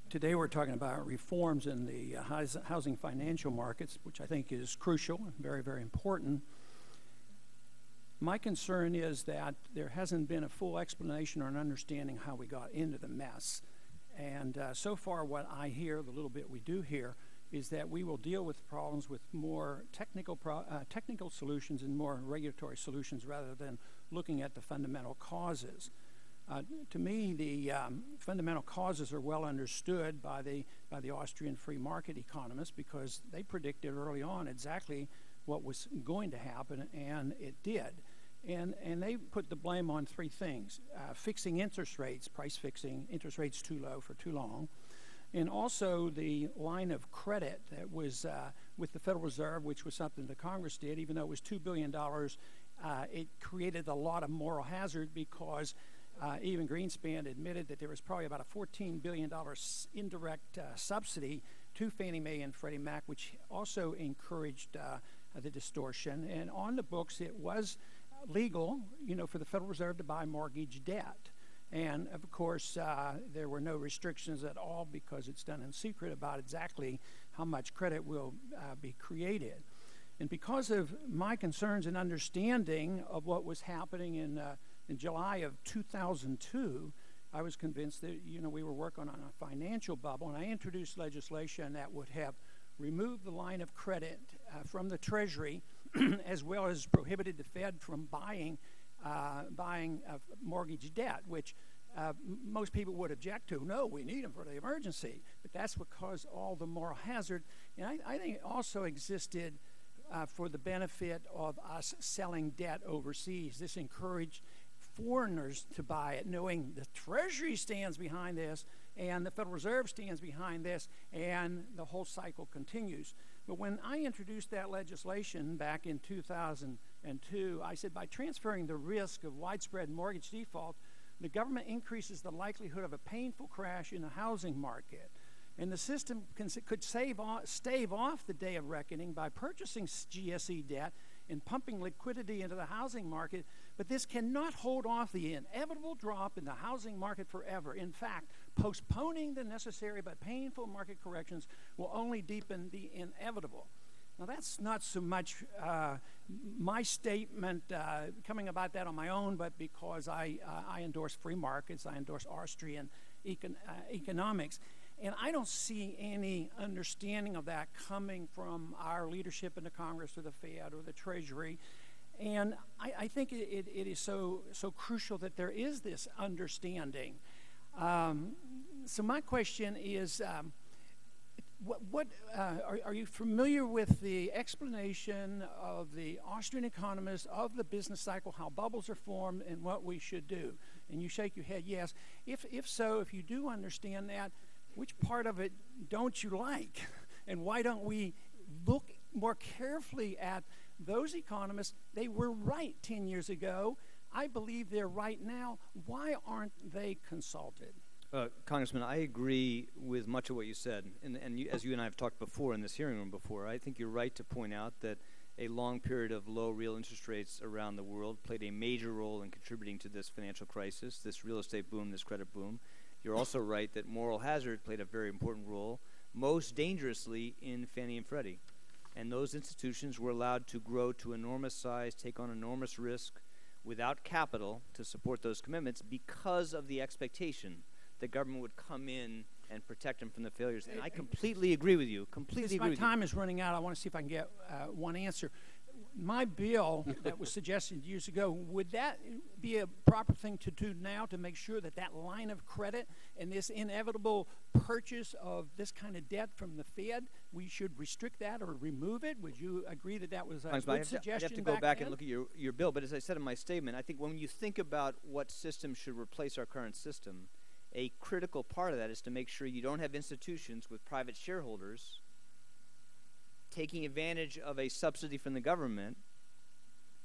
Today we're talking about reforms in the housing financial markets, which I think is crucial and very, very important. My concern is that there hasn't been a full explanation or an understanding how we got into the mess. And so far what I hear, the little bit we do hear, is that we will deal with problems with more technical solutions and more regulatory solutions rather than looking at the fundamental causes. To me, the fundamental causes are well understood by the Austrian free market economists because they predicted early on exactly what was going to happen, and it did. And they put the blame on three things: fixing interest rates, price fixing, interest rates too low for too long, and also the line of credit that was with the Federal Reserve, which was something the Congress did. Even though it was $2 billion, it created a lot of moral hazard because even Greenspan admitted that there was probably about a $14 billion indirect subsidy to Fannie Mae and Freddie Mac, which also encouraged the distortion. And on the books, it was legal, for the Federal Reserve to buy mortgage debt. And of course, there were no restrictions at all because it's done in secret about exactly how much credit will be created. And because of my concerns and understanding of what was happening in July of 2002, I was convinced that we were working on a financial bubble, and I introduced legislation that would have removed the line of credit from the Treasury, as well as prohibited the Fed from buying mortgage debt, which most people would object to. No, we need them for the emergency, but that's what caused all the moral hazard. And I think it also existed for the benefit of us selling debt overseas. This encouraged foreigners to buy it, knowing the Treasury stands behind this and the Federal Reserve stands behind this, and the whole cycle continues. But when I introduced that legislation back in 2002, I said by transferring the risk of widespread mortgage default, the government increases the likelihood of a painful crash in the housing market. And the system could stave off the day of reckoning by purchasing GSE debt and pumping liquidity into the housing market, but this cannot hold off the inevitable drop in the housing market forever. In fact, postponing the necessary but painful market corrections will only deepen the inevitable. Now, that's not so much my statement coming about that on my own, but because I endorse free markets, I endorse Austrian economics. And I don't see any understanding of that coming from our leadership in the Congress or the Fed or the Treasury. And I think it is so crucial that there is this understanding. So my question is, are you familiar with the explanation of the Austrian economists of the business cycle, how bubbles are formed, and what we should do? And you shake your head yes. If so, if you do understand that, which part of it don't you like? And why don't we look more carefully at those economists? They were right 10 years ago. I believe they're right now. Why aren't they consulted? Congressman, I agree with much of what you said. And as you and I have talked before in this hearing room before, I think you're right to point out that a long period of low real interest rates around the world played a major role in contributing to this financial crisis, this real estate boom, this credit boom. You're also right that moral hazard played a very important role, most dangerously in Fannie and Freddie. And those institutions were allowed to grow to enormous size, take on enormous risk without capital to support those commitments because of the expectation that government would come in and protect them from the failures. And I completely agree with you, My time is running out. I want to see if I can get one answer. My bill that was suggested years ago, would that be a proper thing to do now to make sure that that line of credit and this inevitable purchase of this kind of debt from the Fed, we should restrict that or remove it? Would you agree that that was a good suggestion? I'd have to go back and look at your bill. But as I said in my statement, I think when you think about what system should replace our current system, a critical part of that is to make sure you don't have institutions with private shareholders taking advantage of a subsidy from the government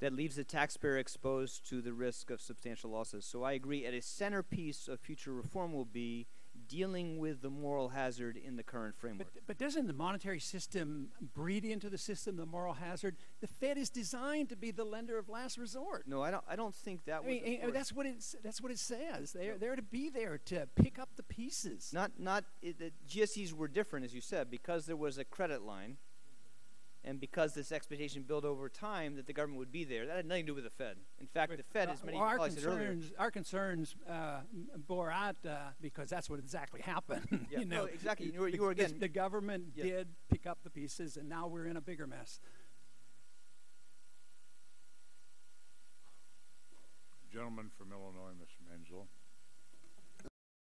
that leaves the taxpayer exposed to the risk of substantial losses. So I agree, at a centerpiece of future reform will be dealing with the moral hazard in the current framework. But doesn't the monetary system breed into the system the moral hazard? The Fed is designed to be the lender of last resort. No, I don't think that I mean, that's what it says. They're to be there to pick up the pieces. The GSEs were different, as you said, because there was a credit line, and because this expectation built over time that the government would be there. That had nothing to do with the Fed. In fact, the Fed, as many colleagues said earlier, our concerns bore out because that's what exactly happened. Yeah, you know, no, exactly. You were again. The government did pick up the pieces, and now we're in a bigger mess. Gentleman from Illinois, Mr. Menzel.